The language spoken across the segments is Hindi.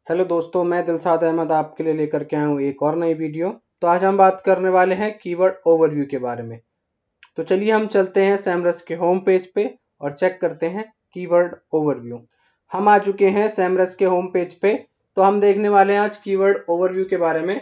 हेलो दोस्तों, मैं दिलशाद अहमद आपके लिए लेकर के आया हूँ एक और नई वीडियो। तो आज हम बात करने वाले हैं कीवर्ड ओवरव्यू के बारे में। तो चलिए हम चलते हैं सैमरस के होम पेज पे और चेक करते हैं कीवर्ड ओवरव्यू। हम आ चुके हैं सैमरस के होम पेज पे। तो हम देखने वाले हैं आज कीवर्ड ओवरव्यू के बारे में।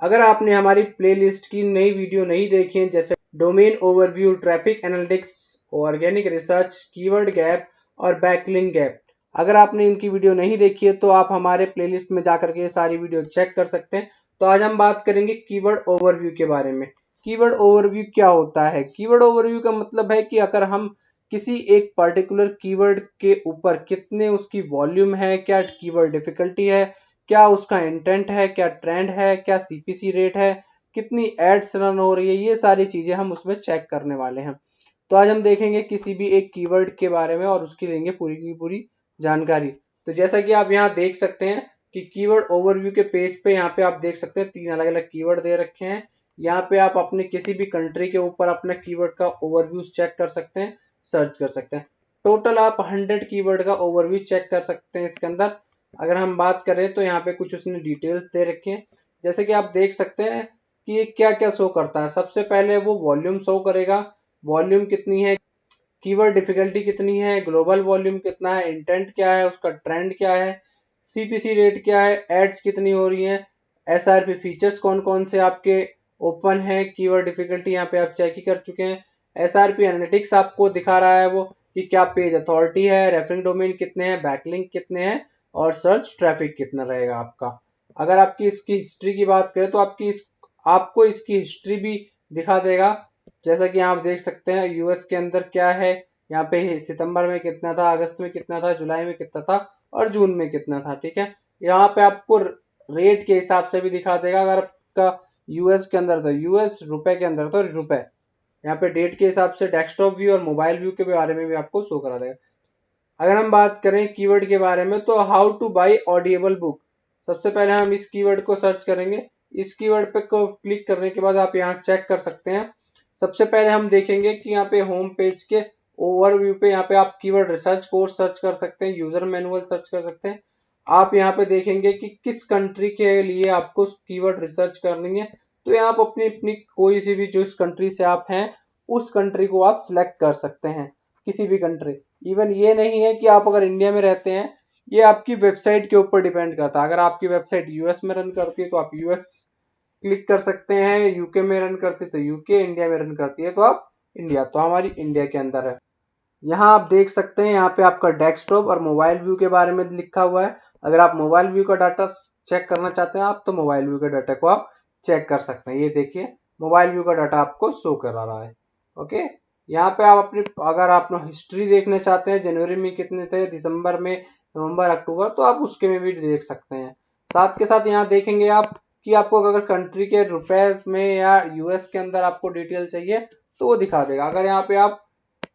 अगर आपने हमारी प्लेलिस्ट की नई वीडियो नहीं देखी है, जैसे domain overview, traffic analytics, organic research, keyword gap और बैकलिंक गैप, अगर आपने इनकी वीडियो नहीं देखी है तो आप हमारे प्लेलिस्ट में जाकर के ये सारी वीडियो चेक कर सकते हैं। तो आज हम बात करेंगे कीवर्ड ओवरव्यू के बारे में। कीवर्ड ओवरव्यू क्या होता है? कीवर्ड ओवरव्यू का मतलब है कि अगर हम किसी एक पर्टिकुलर कीवर्ड के ऊपर कितने उसकी वॉल्यूम है, क्या कीवर्ड डिफिकल्टी है, क्या उसका इंटेंट है, क्या ट्रेंड है, क्या सीपीसी रेट है, कितनी एड्स रन हो रही है, ये सारी चीजें हम उसमें चेक करने वाले हैं। तो आज हम देखेंगे किसी भी एक कीवर्ड के बारे में और उसकी लेंगे पूरी की पूरी जानकारी। तो जैसा कि आप यहाँ देख सकते हैं कि कीवर्ड ओवरव्यू के पेज पे यहाँ पे आप देख सकते हैं 3 अलग अलग कीवर्ड दे रखे हैं। यहाँ पे आप अपने किसी भी कंट्री के ऊपर अपने कीवर्ड का ओवरव्यू चेक कर सकते हैं, सर्च कर सकते हैं। टोटल आप 100 कीवर्ड का ओवरव्यू चेक कर सकते हैं इसके अंदर। अगर हम बात करें तो यहाँ पे कुछ उसने डिटेल्स दे रखी हैं। जैसे कि आप देख सकते हैं कि ये क्या क्या शो करता है। सबसे पहले वो वॉल्यूम शो करेगा, वॉल्यूम कितनी है, कीवर्ड डिफिकल्टी कितनी है, ग्लोबल वॉल्यूम कितना है, इंटेंट क्या है, उसका ट्रेंड क्या है, सीपीसी रेट क्या है, एड्स कितनी हो रही हैं, एसआरपी फीचर्स कौन कौन से आपके ओपन है। कीवर्ड डिफिकल्टी यहाँ पे आप चेक ही कर चुके हैं। एसआरपी एनालिटिक्स आपको दिखा रहा है वो कि क्या पेज अथॉरिटी है, रेफरिंग डोमेन कितने हैं, बैकलिंक कितने हैं और सर्च ट्रैफिक कितना रहेगा आपका। अगर आपकी इसकी हिस्ट्री की बात करें तो आपको इसकी हिस्ट्री भी दिखा देगा। जैसा कि आप देख सकते हैं यूएस के अंदर क्या है, यहाँ पे सितंबर में कितना था, अगस्त में कितना था, जुलाई में कितना था और जून में कितना था। ठीक है, यहाँ पे आपको रेट के हिसाब से भी दिखा देगा। अगर आपका यूएस के अंदर तो यूएस, रुपए के अंदर तो रुपए, यहाँ पे डेट के हिसाब से डेस्कटॉप व्यू और मोबाइल व्यू के बारे में भी आपको शो करा देगा। अगर हम बात करें कीवर्ड के बारे में तो how two by audible book, सबसे पहले हम इस कीवर्ड को सर्च करेंगे। इस कीवर्ड पे को क्लिक करने के बाद आप यहाँ चेक कर सकते हैं। सबसे पहले हम देखेंगे कि यहाँ पे होम पेज के ओवरव्यू पे यहाँ पे आप कीवर्ड रिसर्च कोर्स सर्च कर सकते हैं, यूजर मैनुअल सर्च कर सकते हैं। आप यहाँ पे देखेंगे कि किस कंट्री के लिए आपको कीवर्ड रिसर्च करनी है। तो यहाँ आप अपनी अपनी कोई सी भी जो इस कंट्री से आप हैं उस कंट्री को आप सिलेक्ट कर सकते हैं, किसी भी कंट्री। इवन ये नहीं है कि आप अगर इंडिया में रहते हैं, ये आपकी वेबसाइट के ऊपर डिपेंड करता है। अगर आपकी वेबसाइट यूएस में रन करती है तो आप यूएस क्लिक कर सकते हैं, यूके में रन करती है तो यूके, इंडिया में रन करती है तो आप इंडिया। तो हमारी इंडिया के अंदर है। यहाँ आप देख सकते हैं यहाँ पे आपका डेस्कटॉप और मोबाइल व्यू के बारे में लिखा हुआ है। अगर आप मोबाइल व्यू का डाटा चेक करना चाहते हैं आप तो मोबाइल व्यू के डाटा को आप चेक कर सकते हैं। ये देखिए मोबाइल व्यू का डाटा आपको शो करा रहा है। ओके, यहाँ पे आप अपनी अगर आप हिस्ट्री देखना चाहते हैं, जनवरी में कितने थे, दिसंबर में, नवंबर, अक्टूबर, तो आप उसके में भी देख सकते हैं। साथ के साथ यहाँ देखेंगे आप कि आपको अगर कंट्री के रुपए में या यूएस के अंदर आपको डिटेल चाहिए तो वो दिखा देगा। अगर यहाँ पे आप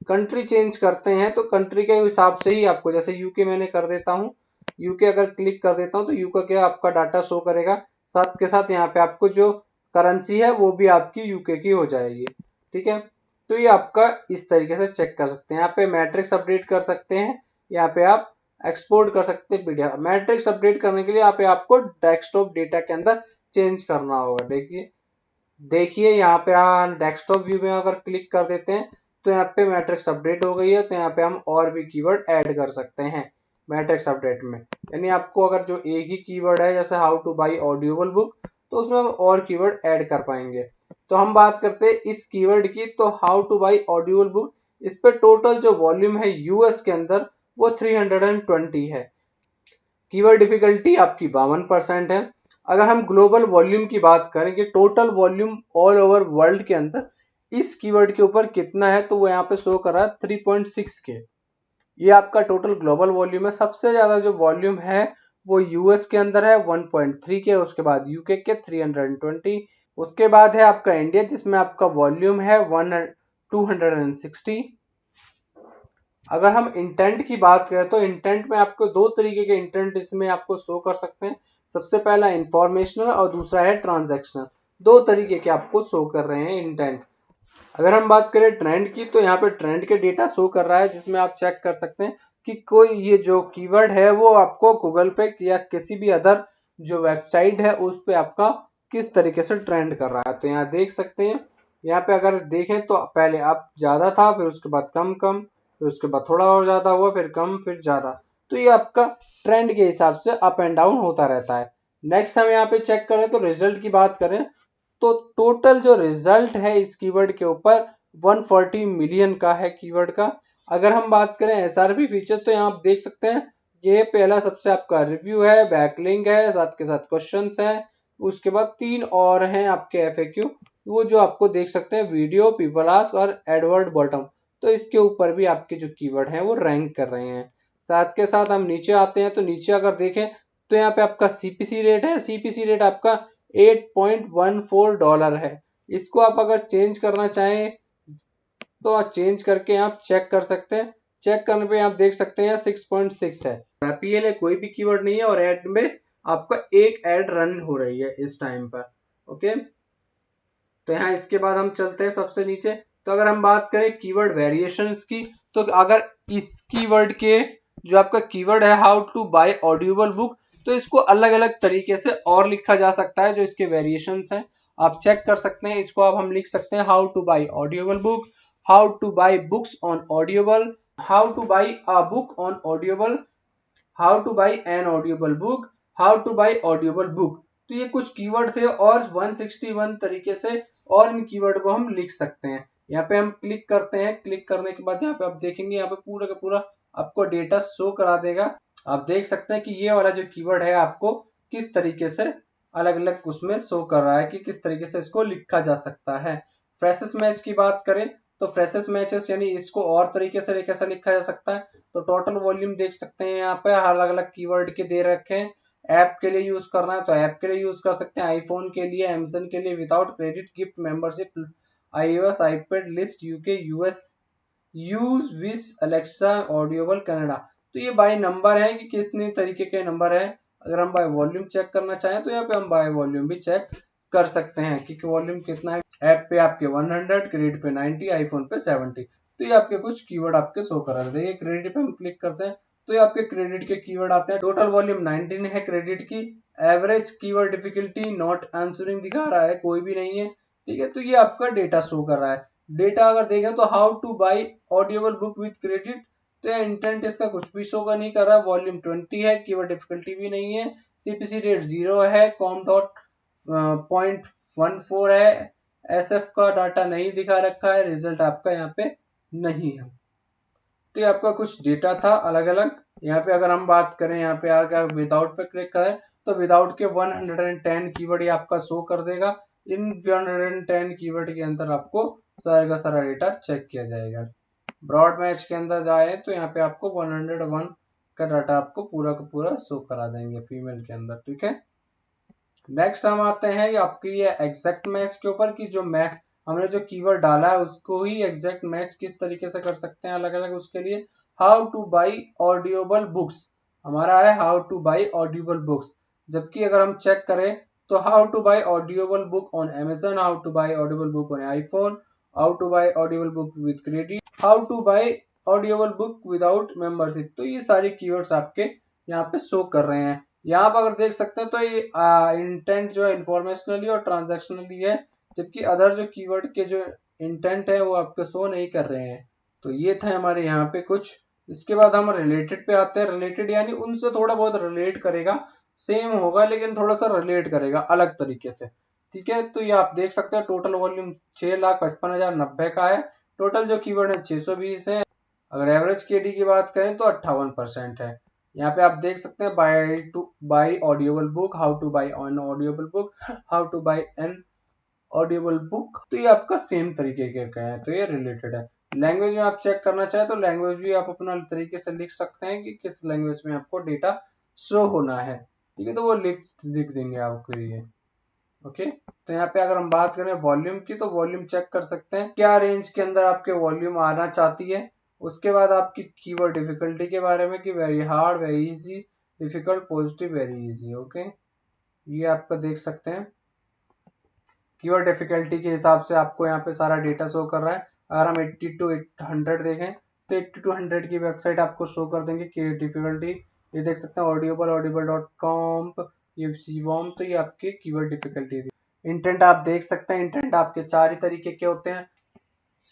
कंट्री चेंज करते हैं तो कंट्री के हिसाब से ही आपको, जैसे यूके मैंने कर देता हूँ, यूके अगर क्लिक कर देता हूँ तो यूके के आपका डाटा शो करेगा। साथ के साथ यहाँ पे आपको जो करेंसी है वो भी आपकी यूके की हो जाएगी। ठीक है, तो ये आपका इस तरीके से चेक कर सकते हैं। यहाँ पे मैट्रिक्स अपडेट कर सकते हैं, यहाँ पे आप एक्सपोर्ट कर सकते हैं पीडीएफ। मैट्रिक्स अपडेट करने के लिए यहाँ पे आपको डेस्कटॉप डेटा के अंदर चेंज करना होगा। देखिए यहाँ पे हम डेस्कटॉप व्यू में अगर क्लिक कर देते हैं तो यहाँ पे मैट्रिक्स अपडेट हो गई है। तो यहाँ पे हम और भी कीवर्ड ऐड कर सकते हैं मैट्रिक्स अपडेट में। यानी आपको अगर जो एक ही कीवर्ड है जैसे how two by audible book, तो उसमें हम और कीवर्ड ऐड कर पाएंगे। तो हम बात करते हैं इस कीवर्ड की। तो how two by audible book, इस पे टोटल जो वॉल्यूम है यूएस के अंदर वो 320 है। कीवर्ड डिफिकल्टी आपकी 52% है। अगर हम ग्लोबल वॉल्यूम की बात करें कि total volume all over world के अंदर इस कीवर्ड के ऊपर कितना है, तो वो यहाँ पे शो कर रहा है 3.6 के। ये आपका टोटल ग्लोबल वॉल्यूम है। सबसे ज्यादा जो वॉल्यूम है वो यूएस के अंदर है 1.3 के, उसके बाद यूके के 320, उसके बाद है आपका इंडिया जिसमें आपका वॉल्यूम है 260। अगर हम इंटेंट की बात करें तो इंटेंट में आपको दो तरीके के इंटेंट इसमें आपको शो कर सकते हैं। सबसे पहला इंफॉर्मेशनल और दूसरा है ट्रांजैक्शनल। दो तरीके के आपको शो कर रहे हैं इंटेंट। अगर हम बात करें ट्रेंड की तो यहाँ पे ट्रेंड के डेटा शो कर रहा है जिसमें आप चेक कर सकते हैं कि कोई ये जो कीवर्ड है वो आपको गूगल पे या किसी भी अदर जो वेबसाइट है उस पे आपका किस तरीके से ट्रेंड कर रहा है। तो यहाँ देख सकते हैं, यहाँ पे अगर देखें तो पहले अप ज्यादा था, फिर उसके बाद कम कम, फिर उसके बाद थोड़ा और ज्यादा हुआ, फिर कम, फिर ज्यादा। तो ये आपका ट्रेंड के हिसाब से अप एंड डाउन होता रहता है। नेक्स्ट हम यहाँ पे चेक करें तो रिजल्ट की बात करें तो टोटल जो रिजल्ट है इस कीवर्ड के ऊपर 140 मिलियन का है कीवर्ड का। अगर हम बात करें एसआरपी फीचर तो यहाँ आप देख सकते हैं, ये पहला सबसे आपका रिव्यू है, बैकलिंक है, साथ के साथ क्वेश्चंस है, उसके बाद 3 और हैं आपके एफएक्यू, वो जो आपको देख सकते हैं वीडियो, पीपल आस्क और एडवर्ड बॉटम। तो इसके ऊपर भी आपके जो कीवर्ड हैं वो रैंक कर रहे हैं। साथ के साथ हम नीचे आते हैं तो नीचे अगर देखें तो यहाँ पे आपका सीपीसी रेट है, सीपीसी रेट आपका $8.14 है। इसको आप अगर चेंज करना चाहें तो आप चेंज करके आप चेक कर सकते हैं। चेक करने पे आप देख सकते हैं 6.6 है। पीएल कोई भी कीवर्ड नहीं है और ऐड में आपका एक ऐड रन हो रही है इस टाइम पर। ओके, तो यहाँ इसके बाद हम चलते हैं सबसे नीचे। तो अगर हम बात करें कीवर्ड वेरिएशंस की, तो अगर इस कीवर्ड के जो आपका कीवर्ड है how to buy Audible book, तो इसको अलग अलग तरीके से और लिखा जा सकता है। जो इसके वेरिएशंस हैं आप चेक कर सकते हैं। इसको अब हम लिख सकते हैं how to buy Audible book, how to buy books on Audible, how to buy a book on Audible, how to buy an Audible book, how to buy Audible book. तो ये कुछ कीवर्ड थे और 161 तरीके से और इन कीवर्ड को हम लिख सकते हैं। यहाँ पे हम क्लिक करते हैं, क्लिक करने के बाद यहाँ पे आप देखेंगे यहाँ पे पूरा का पूरा आपको डेटा शो करा देगा। आप देख सकते हैं कि ये वाला जो कीवर्ड है आपको किस तरीके से अलग अलग उसमें शो कर रहा है कि किस तरीके से इसको लिखा जा सकता है। फ्रेशेस मैच की बात करें तो फ्रेशेस मैचेस यानी इसको और तरीके से कैसे लिखा जा सकता है, तो टोटल वॉल्यूम देख सकते हैं यहाँ पे अलग अलग कीवर्ड के दे रखे हैं। ऐप के लिए यूज करना है तो ऐप के लिए यूज कर सकते हैं, आईफोन के लिए, अमेजन के लिए, without credit gift membership, iOS, iPad, list, UK, US, use wish, Alexa, audible, Canada. तो ये बाय नंबर है कि कितने तरीके के नंबर है। अगर हम बाय वॉल्यूम चेक करना चाहें तो यहाँ पे हम बाय वॉल्यूम भी चेक कर सकते हैं कि वॉल्यूम कितना है। ऐप पे आपके 100, क्रेडिट पे 90, आईफोन पे 70। तो ये आपके कुछ कीवर्ड आपके शो कर रहे थे। क्रेडिट पे हम क्लिक करते हैं तो ये आपके क्रेडिट के कीवर्ड आते हैं। टोटल वॉल्यूम 19 है क्रेडिट की। Average keyword difficulty not answering दिखा रहा है, कोई भी नहीं है। ठीक है, तो ये आपका डेटा शो कर रहा है। डेटा अगर देखें तो how two by audible book with credit, तो ये इंटेंट इसका कुछ भी शो का नहीं कर रहा है। वॉल्यूम 20 है, कीवर्ड डिफिकल्टी भी नहीं है, सीपीसी रेट 0 है, कॉम डॉट 0.14 है, एसएफ का डाटा नहीं दिखा रखा है, रिजल्ट आपका यहाँ पे नहीं है। तो ये आपका कुछ डेटा था अलग अलग। यहाँ पे अगर हम बात करें, यहाँ पे अगर विदाउट पे क्लिक करें तो विदाउट के 110 कीवर्ड ये आपका शो कर देगा। इन 110 कीवर्ड के अंदर आपको सारे का सारा डेटा चेक किया जाएगा। ब्रॉड मैच के अंदर जाए तो यहाँ पे आपको 101 का डाटा आपको पूरा का पूरा शो करा देंगे फीमेल के अंदर। ठीक है, नेक्स्ट हम आते हैं आपकी ये एग्जैक्ट मैच के ऊपर कि जो मैच हमने जो कीवर्ड डाला है उसको ही एग्जैक्ट मैच किस तरीके से कर सकते हैं अलग अलग। उसके लिए how two by audible books हमारा है, how two by audible books. जबकि अगर हम चेक करें तो how two by audible book on Amazon, how two by audible book on iPhone, how two by audible book with credit, how two by audible book without membership. तो ये सारे कीवर्ड्स आपके यहाँ पे शो कर रहे हैं। यहाँ पर अगर देख सकते हैं तो ये इंटेंट जो है इंफॉर्मेशनली और ट्रांजैक्शनली है, जबकि अदर जो कीवर्ड के जो इंटेंट है वो आपको शो नहीं कर रहे हैं। तो ये थे हमारे यहाँ पे कुछ। इसके बाद हम रिलेटेड पे आते हैं। रिलेटेड यानी उनसे थोड़ा बहुत रिलेट करेगा, सेम होगा लेकिन थोड़ा सा रिलेट करेगा अलग तरीके से। ठीक है, तो ये आप देख सकते हैं टोटल वॉल्यूम 6,55,090 का है। टोटल जो कीवर्ड है 620 है। अगर एवरेज केडी की बात करें तो 58% है। यहाँ पे आप देख सकते हैं buy Audible book, how to buy on Audible book, how to buy an Audible book. तो ये आपका सेम तरीके के हैं, तो ये रिलेटेड है। लैंग्वेज में आप चेक करना चाहें तो लैंग्वेज भी आप अपना तरीके से लिख सकते हैं कि किस लैंग्वेज में आपको डेटा शो होना है। ठीक है, तो वो लिख देंगे आपके लिए। ओके, तो यहाँ पे अगर हम बात करें वॉल्यूम की तो वॉल्यूम चेक कर सकते हैं क्या रेंज के अंदर आपके वॉल्यूम आना चाहती है। उसके बाद आपकी कीवर्ड डिफिकल्टी के बारे में कि very hard, very easy, difficult, positive, very easy. Okay, ये आपका देख सकते हैं कीवर्ड डिफिकल्टी के हिसाब से आपको यहाँ पे सारा डेटा शो कर रहा है। अगर हम 80 to 100 देखें तो 80 to 100 की वेबसाइट आपको शो कर देंगे की डिफिकल्टी। ये देख सकते हैं audible.com, ये सीवॉम, तो ये आपके कीवर्ड डिफिकल्टी थी। इंटेंट आप देख सकते हैं, इंटेंट आपके 4 ही तरीके के होते हैं।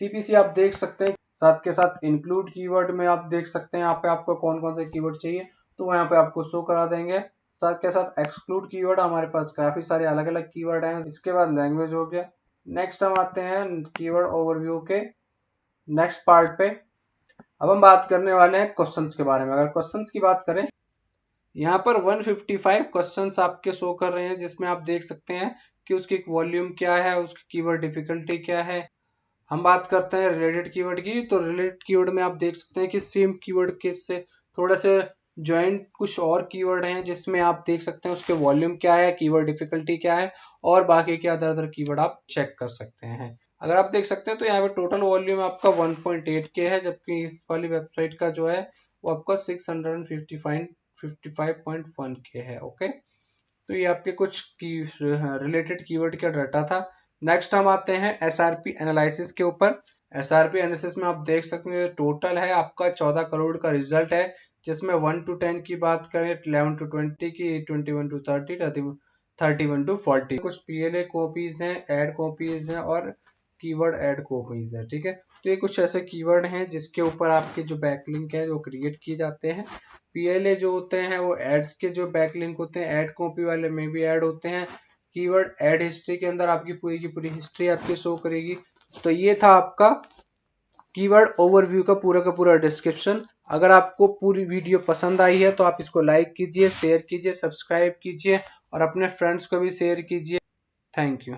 सीपीसी आप देख सकते हैं, साथ के साथ इंक्लूड कीवर्ड में आप देख सकते हैं यहाँ पे आपको कौन कौन से कीवर्ड चाहिए, तो यहाँ पे आपको शो करा देंगे। साथ के साथ एक्सक्लूड कीवर्ड, हमारे पास काफी सारे अलग अलग कीवर्ड हैं। इसके बाद लैंग्वेज हो गया। नेक्स्ट हम आते हैं कीवर्ड ओवरव्यू के नेक्स्ट पार्ट पे। अब हम बात करने वाले हैं क्वेश्चंस के बारे में। अगर क्वेश्चंस की बात करें, यहाँ पर 155 क्वेश्चंस आपके शो कर रहे हैं, जिसमें आप देख सकते हैं कि उसकी वॉल्यूम क्या है, उसकी कीवर्ड डिफिकल्टी क्या है। हम बात करते हैं रिलेटेड कीवर्ड की, तो रिलेटेड कीवर्ड में आप देख सकते हैं कि सेम कीवर्ड के से थोड़ा से ज्वाइंट कुछ और कीवर्ड हैं, जिसमें आप देख सकते हैं उसके वॉल्यूम क्या है, कीवर्ड डिफिकल्टी क्या है, और बाकी के अदर अदर कीवर्ड आप चेक कर सकते हैं। अगर आप देख सकते हैं तो यहाँ पे टोटल वॉल्यूम आपका 1.8 के है, जबकि इस वाली वेबसाइट का जो है वो आपका 655.1 के है। ओके, तो ये आपके कुछ रिलेटेड कीवर्ड का डाटा था। नेक्स्ट हम आते हैं एसआरपी एनालिसिस के ऊपर। एसआरपी एनालिसिस में आप देख सकते हैं टोटल है आपका 14 करोड़ का रिजल्ट है, जिसमें 1 to 10 की बात करें, 11 to 20 की, 21 to 30, 31 to 40। कुछ पीएलए कॉपीज हैं, एड कॉपीज हैं और कीवर्ड एड कॉपीज है। ठीक है, तो ये कुछ ऐसे कीवर्ड हैं जिसके ऊपर आपके जो बैकलिंक है वो क्रिएट किए जाते हैं। पीएलए जो होते हैं वो एड्स के जो बैकलिंक होते हैं, एड कॉपी वाले में भी ऐड होते हैं। कीवर्ड एड हिस्ट्री के अंदर आपकी पूरी की पूरी हिस्ट्री आपकी शो करेगी। तो ये था आपका कीवर्ड ओवरव्यू का पूरा डिस्क्रिप्शन। अगर आपको पूरी वीडियो पसंद आई है तो आप इसको लाइक कीजिए, शेयर कीजिए, सब्सक्राइब कीजिए और अपने फ्रेंड्स को भी शेयर कीजिए। Thank you.